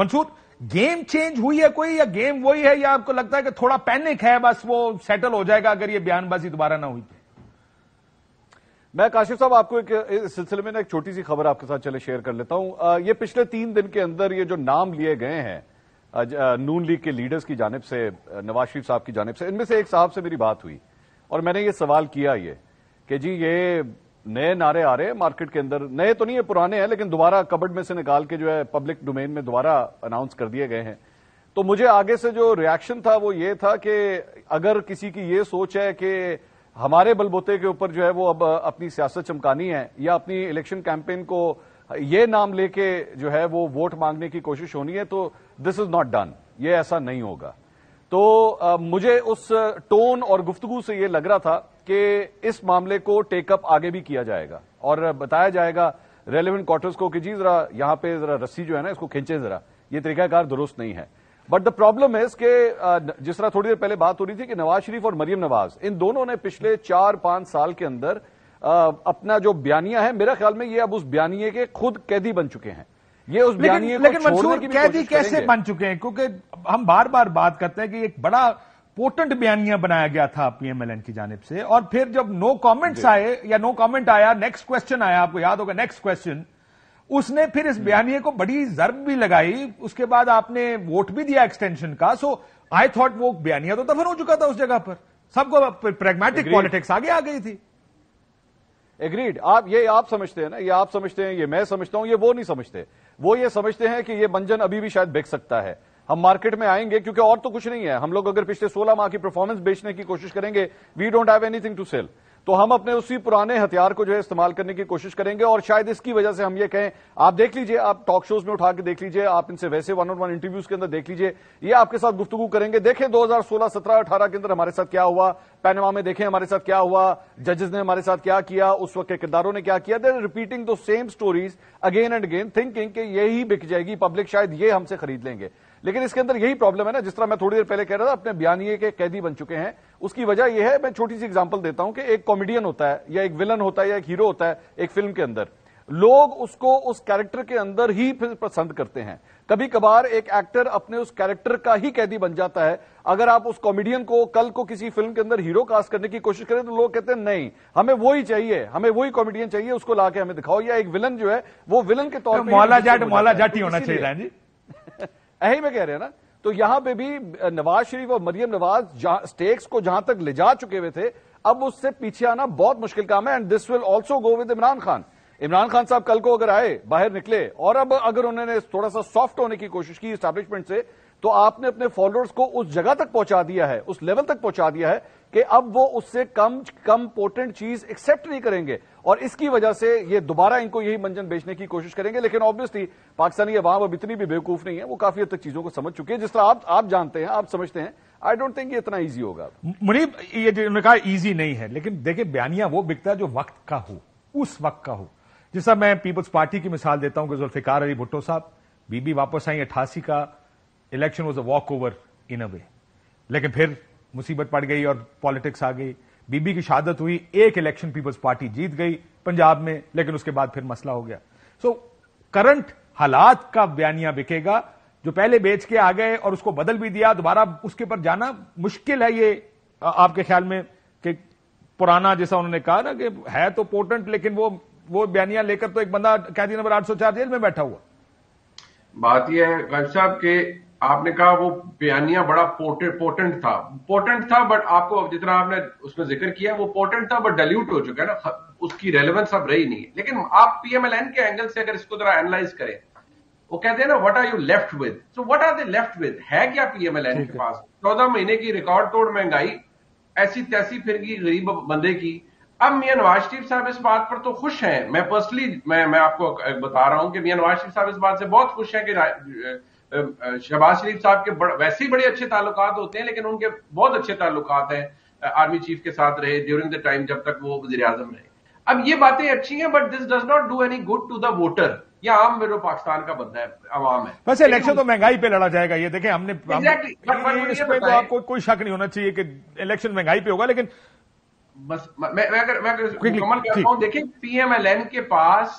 منصور game change ہوئی ہے کوئی یا گیم وہی ہے یا آپ کو لگتا ہے کہ تھوڑا پینک ہے بس وہ سیٹل ہو جائے گا اگر یہ بیان بازی دوبارہ نہ ہوئی تو؟ میں کاشف صاحب آپ کو اس سلسلے میں ایک چھوٹی سی خبر آپ کے ساتھ چلے شیئر کر لیتا ہوں. یہ پچھلے 3 دن کے اندر یہ جو نام لیے گئے ہیں نون لیگ کے لیڈرز کی جانب سے، نواز شریف صاحب کی جانب سے، ان میں سے ایک صاحب سے میری بات ہوئی اور میں نے یہ سوال کیا یہ کہ جی یہ نئے نعرے آ رہے ہیں مارکیٹ کے اندر، نئے تو نہیں ہے پرانے ہیں لیکن دوبارہ کبڈ میں سے نکال کے جو ہے پبلک ڈومین میں دوبارہ اناؤنس کر دیے گئے ہیں. تو مجھے آگے سے جو ریاکشن تھا وہ یہ تھا کہ اگر کسی کی یہ سوچ ہے کہ ہمارے بلبوتے کے اوپر جو ہے وہ اب اپنی سیاست چمکانی ہے یا اپنی الیکشن کیمپین کو یہ نام لے کے جو ہے وہ ووٹ مانگنے کی کوشش ہونی ہے تو دس از ناٹ ڈن، یہ ایسا نہیں ہوگا. تو مجھے اس ٹون اور گفتگو سے یہ لگ رہا تھا کہ اس معاملے کو ٹیک اپ آگے بھی کیا جائے گا اور بتایا جائے گا ریلیونٹ کوارٹرز کو کہ جی ذرا یہاں پہ ذرا رسی جو ہے نا اس کو کھینچے ذرا، یہ طریقہ کار درست نہیں ہے. بٹ دا پرابلم از کہ جس طرح تھوڑی دیر پہلے بات ہو رہی تھی کہ نواز شریف اور مریم نواز ان دونوں نے پچھلے 4-5 سال کے اندر اپنا جو بیانیہ ہے، میرا خیال میں یہ اب اس بیانیے کے خود قیدی بن چکے ہیں. یہ اس بیانیے کو لیکن چھوڑنے منصور کی بھی قیدی کوشش کیسے کریں گے. بن چکے ہیں؟ کیونکہ ہم بار بار بات کرتے ہیں کہ ایک بڑا پورٹنٹ بیانیہ بنایا گیا تھا پی ایم ایل این کی جانب سے اور پھر جب نو کامنٹس آئے یا نو کامنٹ آیا، نیکسٹ کوشچن آیا، آپ کو یاد ہوگا نیکسٹ کوشچن، اس نے پھر اس بیانیے کو بڑی ضرب بھی لگائی، اس کے بعد آپ نے ووٹ بھی دیا ایکسٹینشن کا. سو آئی تھاٹ وہ بیانیہ تو دفن ہو چکا تھا اس جگہ پر، سب کو پریگمیٹک پالیٹکس آگے آ گئی تھی. ایگریڈ. آپ سمجھتے ہیں نا، یہ آپ سمجھتے ہیں، یہ میں سمجھتا ہوں، یہ وہ نہیں سمجھتے. وہ یہ سمجھتے ہیں کہ یہ منجن ابھی بھی شاید بک سکتا ہے، ہم مارکیٹ میں آئیں گے کیونکہ اور تو کچھ نہیں ہے. ہم لوگ اگر پچھلے 16 ماہ کی پرفارمنس بیچنے کی کوشش کریں گے، we don't have anything to sell, تو ہم اپنے اسی پرانے ہتھیار کو جو ہے استعمال کرنے کی کوشش کریں گے. اور شاید اس کی وجہ سے ہم یہ کہیں، آپ دیکھ لیجئے، آپ ٹاک شوز میں اٹھا کے دیکھ لیجئے، آپ ان سے ویسے 1-on-1 انٹرویوز کے اندر دیکھ لیجئے، یہ آپ کے ساتھ گفتگو کریں گے. دیکھیں 2016, 17, 18 کے اندر ہمارے ساتھ کیا ہوا، پینما میں دیکھیں ہمارے ساتھ کیا ہوا، ججز نے ہمارے ساتھ کیا کیا، اس وقت کے کرداروں نے کیا کیا. They are repeating the same stories again and again thinking کہ یہی بک جائے گی پبلک، شاید یہ ہم سے خرید لیں گے. لیکن اس کے اندر یہی پرابلم ہے نا، جس طرح میں تھوڑی دیر پہلے کہہ رہا تھا، اپنے بیانیے کے قیدی بن چکے ہیں. اس کی وجہ یہ ہے، میں چھوٹی سی اگزامپل دیتا ہوں کہ ایک کامیڈین ہوتا ہے یا ایک ولن ہوتا ہے یا ایک ہیرو ہوتا ہے ایک فلم کے اندر، لوگ اس کو اس کیریکٹر کے اندر ہی پھر پسند کرتے ہیں. کبھی کبھار ایک ایکٹر اپنے اس کیریکٹر کا ہی قیدی بن جاتا ہے. اگر آپ اس کامیڈین کو کل کو کسی فلم کے اندر ہیرو کاسٹ کرنے کی کوشش کریں تو لوگ کہتے ہیں نہیں، ہمیں وہی چاہیے، ہمیں وہی کامیڈین چاہیے، اس کو لا کے ہمیں دکھاؤ. یا ایک ولن جو ہے وہ ولن کے طور پہ مولا جٹ ہی ہونا چاہیے جی. یہی میں کہہ رہے ہیں نا. تو یہاں پہ بھی نواز شریف اور مریم نواز سٹیکس کو جہاں تک لے جا چکے ہوئے تھے، اب اس سے پیچھے آنا بہت مشکل کام ہے. And this will also go with Imran Khan. Imran Khan صاحب کل کو اگر آئے، باہر نکلے اور اب اگر انہوں نے تھوڑا سا سافٹ ہونے کی کوشش کی اسٹیبلشمنٹ سے، تو آپ نے اپنے فالوورز کو اس جگہ تک پہنچا دیا ہے، اس لیول تک پہنچا دیا ہے کہ اب وہ اس سے کم پورٹنٹ چیز ایکسپٹ نہیں کریں گے اور اس کی وجہ سے یہ دوبارہ ان کو یہی منجن بیچنے کی کوشش کریں گے. لیکن آبویسلی پاکستانی عوام اب اتنی بھی بیوقوف نہیں ہے، وہ کافی حد تک چیزوں کو سمجھ چکی ہے. جس طرح آپ جانتے ہیں، آپ سمجھتے ہیں، آئی ڈونٹ تھنک یہ اتنا ایزی ہوگا. منیب، یہ جو نے کہا ایزی نہیں ہے، لیکن دیکھیں بیانیہ وہ بکتا ہے جو وقت کا ہو، اس وقت کا ہو. جس طرح میں پیپلز پارٹی کی مثال دیتا ہوں کہ ذوالفقار علی بھٹو صاحب، بی بی واپس آئیں 88 کا election was a walk over in a way, لیکن پھر مصیبت پڑ گئی اور پالیٹکس آ گئی. بی بی کی شہادت ہوئی، ایک الیکشن پیپلز پارٹی جیت گئی پنجاب میں، لیکن اس کے بعد پھر مسئلہ ہو گیا. سو کرنٹ حالات کا بیانیہ بکے گا، جو پہلے بیچ کے آ گئے اور اس کو بدل بھی دیا، دوبارہ اس کے پر جانا مشکل ہے. یہ آپ کے خیال میں کہ پرانا جیسا انہوں نے کہا نا کہ ہے تو پورٹنٹ، لیکن وہ بیانیہ لے کر تو ایک بندہ قیدی نمبر 804 جیل میں بیٹھا ہوا. بات یہ ہے غالب صاحب کہ آپ نے کہا وہ بیانیہ بڑا پورٹنٹ تھا، بٹ آپ کو جتنا آپ نے اس میں ذکر کیا وہ پورٹنٹ تھا بٹ ڈیلیوٹ ہو چکا ہے نا، اس کی ریلیونس اب رہی نہیں. لیکن آپ پی ایم ایل این کے اینگل سے اگر اس کو ذرا اینالائز کریں، وہ کہتے ہیں نا what are you left with, so what are they left with, ہے کیا پی ایم ایل این کے پاس؟ 14 مہینے کی ریکارڈ توڑ مہنگائی، ایسی تیسی پھر کی غریب بندے کی. اب میاں نواز شریف صاحب اس بات پر تو خوش ہیں، میں پرسنلی میں آپ کو بتا رہا ہوں کہ میاں نواز شریف صاحب اس بات سے بہت خوش ہیں کہ شہباز شریف صاحب کے ویسے ہی بڑے اچھے تعلقات ہوتے ہیں، لیکن ان کے بہت اچھے تعلقات ہیں آرمی چیف کے ساتھ رہے ڈیورنگ دا ٹائم جب تک وہ وزیر اعظم رہے. اب یہ باتیں اچھی ہیں but this does not do any good to the voter. یہ عام میرے پاکستان کا بندہ ہے، عوام ہے. ویسے الیکشن تو مہنگائی پہ لڑا جائے گا. یہ دیکھیں ہم نے اس پہ تو آپ کو کوئی شک نہیں ہونا چاہیے کہ الیکشن مہنگائی پہ ہوگا. لیکن بس میں مکمل کرتا ہوں. دیکھیں پی ایم ایل این کے پاس